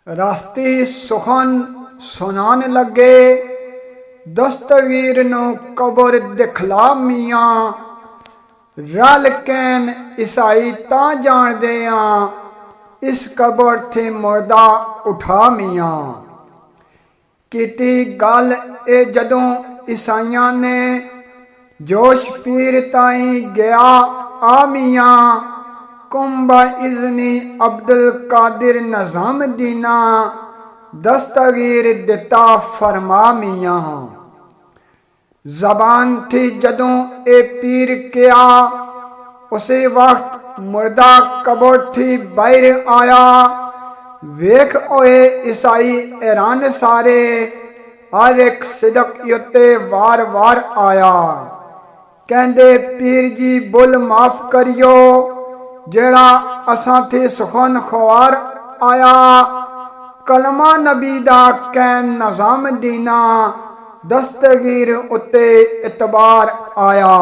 रास्ती सुखन सुनान लगे, दस्तगीर नू कबर दिखला मियाँ। रल कैन ईसाई तां जानदे आं, इस कबर थी मुर्दा उठा मियाँ। कीती गल ए जदों ईसाइयां ने, जोश पीर ताई गया आ मियाँ। कुंबा इज़नी अब्दुल कादिर नज़ाम दीना, दस्तगीर दिता फरमा मियाँ। ज़बान थी जदों ए पीर किया, उसी वक्त मुर्दा कबर थी बाहर आया। वेख ओए ईसाई हैरान सारे, हर एक सिदक उत्ते वार वार आया। कहंदे पीर जी बुल माफ करियो, जेड़ा असां थे सुखन ख्वार आया। कलमा नबी दा कैन नज़ाम दीना, दस्तगीर उत्ते इतबार आया।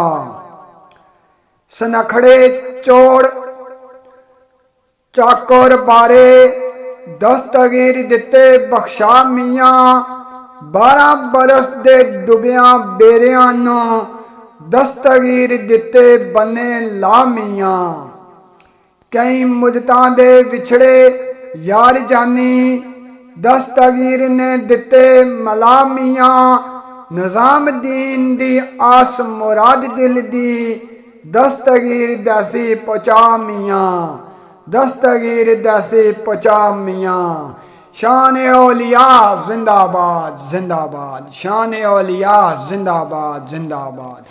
सनखड़े चोड़ चाकर बारे, दस्तगीर दिते बख्शा मियाँ। 12 बरस दे डुबियां बेरियां नू, दस्तगीर दिते बने ला मियाँ। कई मुदतां दे विछड़े यार जानी, दस्तगीर ने दिते मला मियाँ। निज़ाम दीन दी आस मुराद दिल दी, दस्तगीर दसी पहुँचा मियाँ। दस्तगीर दसी पहुँचा मियाँ। शान औलिया जिंदाबाद जिंदाबाद, शान औलिया जिंदाबाद जिंदाबाद।